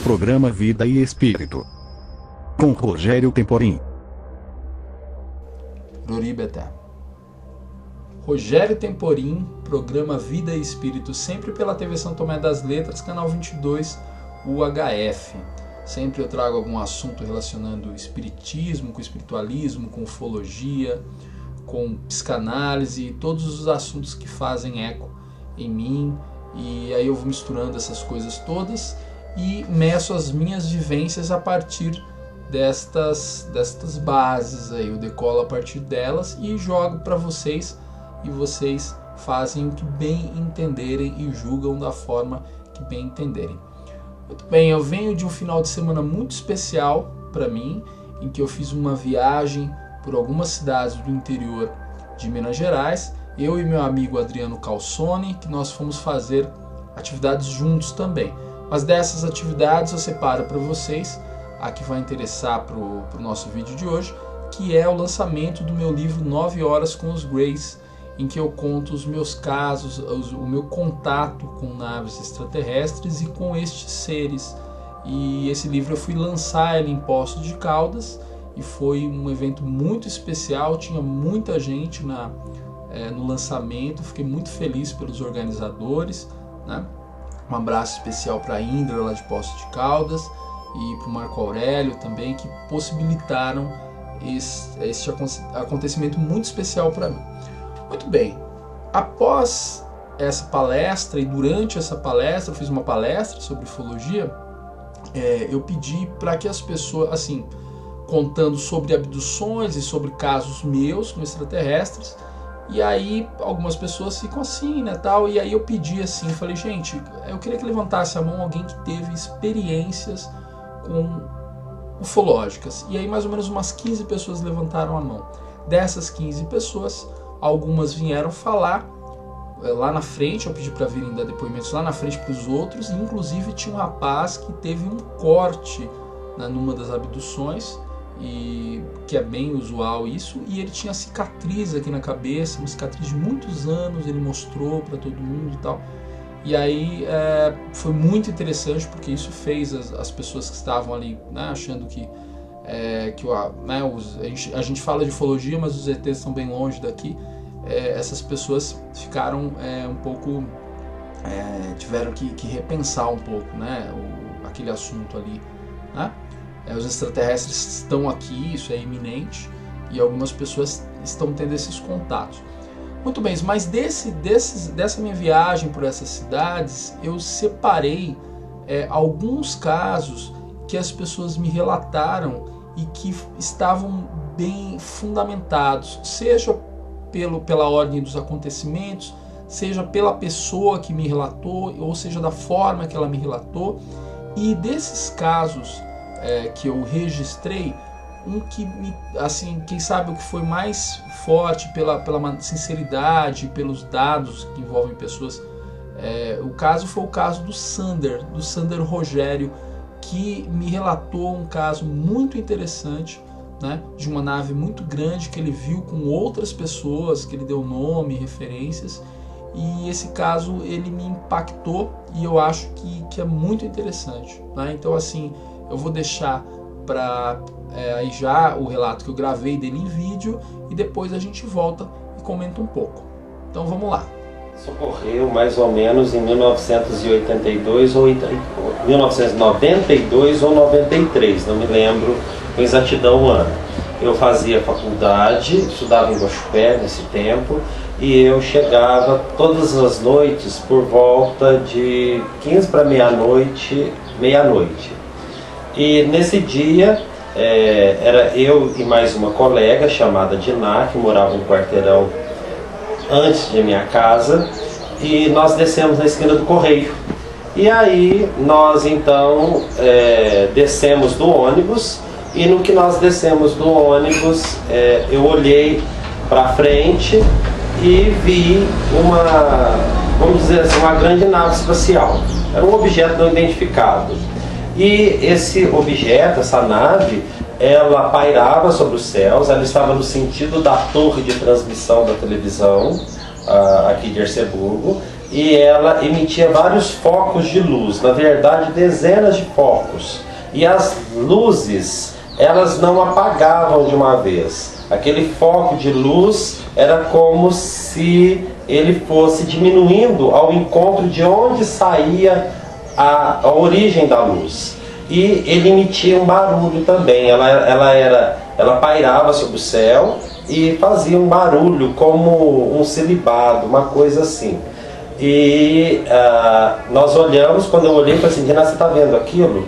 programa Vida e Espírito, com Rogério Temporim. Roribeté. Rogério Temporim, programa Vida e Espírito, sempre pela TV São Tomé das Letras, canal 22, UHF. Sempre eu trago algum assunto relacionando o espiritismo, com o espiritualismo, com ufologia, com psicanálise, todos os assuntos que fazem eco em mim. E aí eu vou misturando essas coisas todas e meço as minhas vivências a partir destas bases aí. Eu decolo a partir delas e jogo para vocês, e vocês fazem o que bem entenderem e julgam da forma que bem entenderem. Muito bem, eu venho de um final de semana muito especial para mim, em que eu fiz uma viagem por algumas cidades do interior de Minas Gerais, eu e meu amigo Adriano Calçoni, que nós fomos fazer atividades juntos também. Mas dessas atividades eu separo para vocês a que vai interessar para o nosso vídeo de hoje, que é o lançamento do meu livro 9 Horas com os Greys, em que eu conto os meus casos, o meu contato com naves extraterrestres e com estes seres. E esse livro eu fui lançar ele em Poços de Caldas, e foi um evento muito especial, tinha muita gente no lançamento, fiquei muito feliz pelos organizadores, né? Um abraço especial para a Indra lá de Poços de Caldas e para o Marco Aurélio também, que possibilitaram este acontecimento muito especial para mim. Muito bem, após essa palestra e durante essa palestra, eu fiz uma palestra sobre ufologia, eu pedi para que as pessoas, assim, contando sobre abduções e sobre casos meus com extraterrestres, e aí algumas pessoas ficam assim, né, tal, e aí eu pedi assim, falei, gente, eu queria que levantasse a mão alguém que teve experiências com ufológicas, e aí mais ou menos umas 15 pessoas levantaram a mão. Dessas 15 pessoas, algumas vieram falar lá na frente, eu pedi para virem dar depoimentos lá na frente para os outros, e inclusive tinha um rapaz que teve um corte numa das abduções, e que é bem usual isso, e ele tinha cicatriz aqui na cabeça, uma cicatriz de muitos anos, ele mostrou para todo mundo e tal. E aí foi muito interessante, porque isso fez as pessoas que estavam ali, né, achando que a gente fala de ufologia, mas os ETs estão bem longe daqui. Essas pessoas ficaram um pouco, tiveram que repensar um pouco, né, aquele assunto ali, né? Os extraterrestres estão aqui, isso é iminente, e algumas pessoas estão tendo esses contatos. Muito bem, mas dessa minha viagem por essas cidades, eu separei alguns casos que as pessoas me relataram e que estavam bem fundamentados, seja pela ordem dos acontecimentos, seja pela pessoa que me relatou, ou seja da forma que ela me relatou. E desses casos que eu registrei, um que assim, quem sabe o que foi mais forte pela sinceridade, pelos dados que envolvem pessoas, o caso foi o caso do Sander Rogério, que me relatou um caso muito interessante, né, de uma nave muito grande que ele viu com outras pessoas, que ele deu nome, referências, e esse caso ele me impactou, e eu acho que é muito interessante, né? Então assim, eu vou deixar para aí já o relato que eu gravei dele em vídeo, e depois a gente volta e comenta um pouco. Então vamos lá. Isso ocorreu mais ou menos em 1982 ou 1992 ou 93, não me lembro com exatidão o ano. Eu fazia faculdade, estudava em Guaxupé nesse tempo, e eu chegava todas as noites por volta de 15 para meia-noite. E nesse dia era eu e mais uma colega chamada Diná, que morava um quarteirão antes de minha casa, e nós descemos na esquina do Correio. E aí nós então descemos do ônibus, e no que nós descemos do ônibus, eu olhei para frente e vi vamos dizer assim, uma grande nave espacial. Era um objeto não identificado. E esse objeto, essa nave, ela pairava sobre os céus, ela estava no sentido da torre de transmissão da televisão aqui de Erceburgo, e ela emitia vários focos de luz, na verdade dezenas de focos, e as luzes elas não apagavam de uma vez. Aquele foco de luz era como se ele fosse diminuindo ao encontro de onde saía a origem da luz. E ele emitia um barulho também. Ela pairava sobre o céu e fazia um barulho como um silibado, uma coisa assim. E nós olhamos, quando eu olhei, falei assim: Renan, você está vendo aquilo?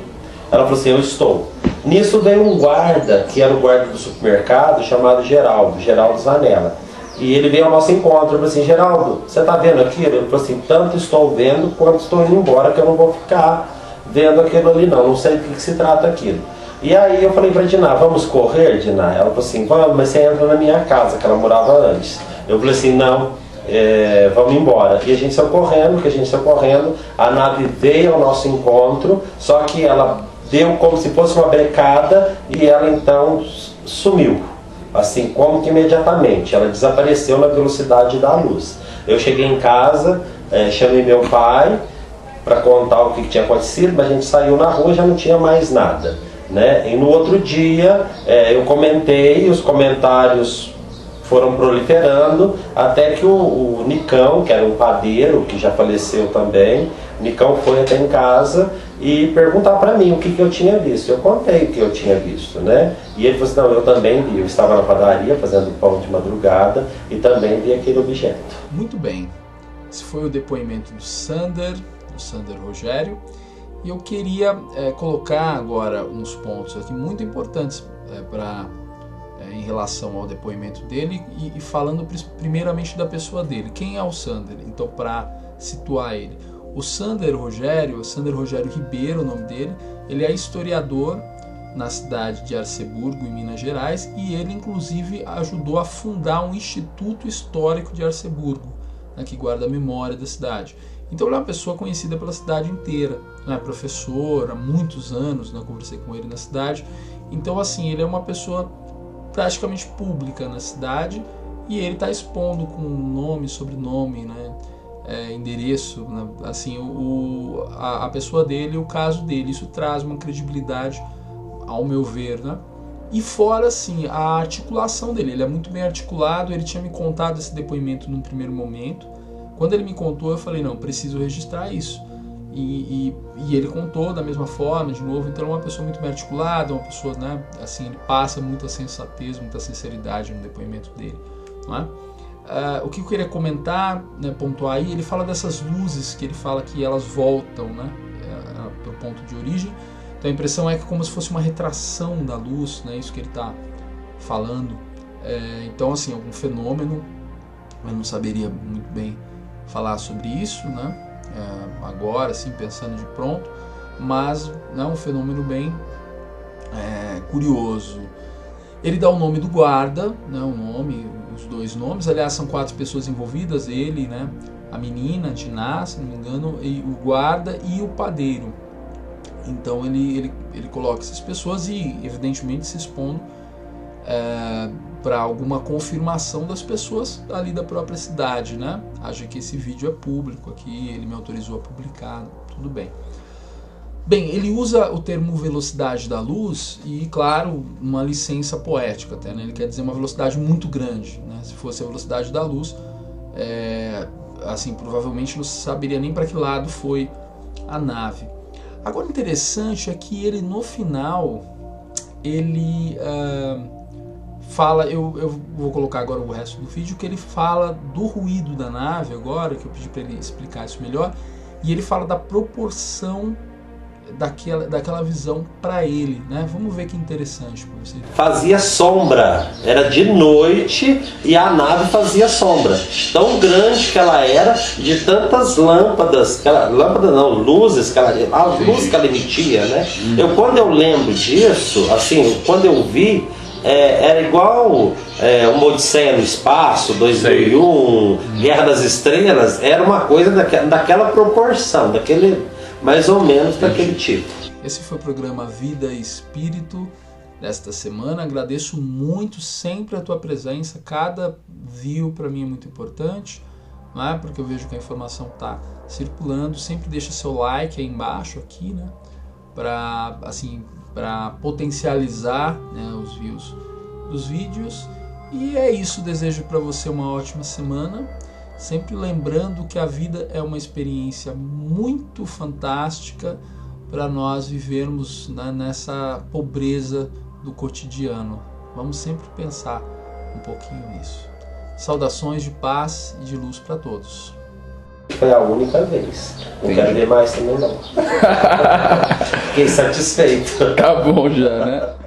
Ela falou assim: eu estou. Nisso veio um guarda, que era o guarda do supermercado, chamado Geraldo Zanella. E ele veio ao nosso encontro, eu falei assim: Geraldo, você está vendo aquilo? Ele falou assim: tanto estou vendo quanto estou indo embora, que eu não vou ficar vendo aquilo ali não sei do que se trata aquilo. E aí eu falei para Diná: vamos correr, Diná? Ela falou assim: vamos, mas você entra na minha casa, que ela morava antes. Eu falei assim: não, vamos embora. E a gente saiu correndo, a nave veio ao nosso encontro, só que ela deu como se fosse uma brecada e ela então sumiu, assim, como que imediatamente, ela desapareceu na velocidade da luz. Eu cheguei em casa, chamei meu pai para contar o que tinha acontecido, mas a gente saiu na rua e já não tinha mais nada, né? E no outro dia eu comentei, os comentários foram proliferando, até que o Nicão, que era um padeiro, que já faleceu também, o Nicão foi até em casa e perguntar para mim o que eu tinha visto. Eu contei o que eu tinha visto, né? E ele falou assim: não, eu também vi, eu estava na padaria fazendo pão de madrugada e também vi aquele objeto. Muito bem, esse foi o depoimento do Sander Rogério, e eu queria colocar agora uns pontos aqui muito importantes em relação ao depoimento dele e falando primeiramente da pessoa dele. Quem é o Sander? Então, para situar ele, o Sander Rogério Ribeiro, o nome dele, ele é historiador na cidade de Arceburgo, em Minas Gerais, e ele inclusive ajudou a fundar um Instituto Histórico de Arceburgo, né, que guarda a memória da cidade. Então ele é uma pessoa conhecida pela cidade inteira, né, professor há muitos anos, né, conversei com ele na cidade. Então assim, ele é uma pessoa praticamente pública na cidade, e ele está expondo com nome, sobrenome, né, endereço, né, assim, a pessoa dele, o caso dele. Isso traz uma credibilidade, ao meu ver, né? E fora, assim, a articulação dele, ele é muito bem articulado. Ele tinha me contado esse depoimento num primeiro momento. Quando ele me contou, eu falei: não, preciso registrar isso. E ele contou da mesma forma, de novo. Então é uma pessoa muito bem articulada, uma pessoa, né, assim, ele passa muita sensatez, muita sinceridade no depoimento dele, não é? O que eu queria comentar, né, pontuar aí, ele fala dessas luzes, que ele fala que elas voltam, né, para o ponto de origem. Então a impressão é que como se fosse uma retração da luz, né, isso que ele está falando. Então assim, algum fenômeno, eu não saberia muito bem falar sobre isso, né, agora, assim, pensando de pronto, mas é um fenômeno bem curioso. Ele dá o nome do guarda, né, os dois nomes, aliás, são 4 pessoas envolvidas, ele, né, a menina, Diná, se não me engano, e o guarda e o padeiro. Então ele coloca essas pessoas e, evidentemente, se expondo para alguma confirmação das pessoas ali da própria cidade, né? Acho que esse vídeo é público aqui, ele me autorizou a publicar, tudo bem. Bem, ele usa o termo velocidade da luz e, claro, uma licença poética até, né? Ele quer dizer uma velocidade muito grande, né? Se fosse a velocidade da luz, assim, provavelmente não saberia nem para que lado foi a nave. Agora, interessante é que ele, no final, ele fala, eu vou colocar agora o resto do vídeo, que ele fala do ruído da nave agora, que eu pedi para ele explicar isso melhor, e ele fala da proporção daquela visão para ele, né? Vamos ver que interessante para você. Fazia sombra, era de noite e a nave fazia sombra, tão grande que ela era, de tantas lâmpadas, luzes que ela emitia, né? Quando eu lembro disso, assim, quando eu vi, era igual uma Odisseia no Espaço, 2001, Guerra das Estrelas, era uma coisa daquela proporção, mais ou menos daquele tipo. Esse foi o programa Vida e Espírito desta semana. Agradeço muito sempre a tua presença. Cada view para mim é muito importante. não é? Porque eu vejo que a informação está circulando. Sempre deixa seu like aí embaixo aqui, né? Para assim, para potencializar, né, os views dos vídeos. E é isso, desejo para você uma ótima semana, sempre lembrando que a vida é uma experiência muito fantástica para nós vivermos, né, nessa pobreza do cotidiano. Vamos sempre pensar um pouquinho nisso. Saudações de paz e de luz para todos. Foi a única vez. Não quero ver mais também não. Fiquei satisfeito. Tá bom já, né?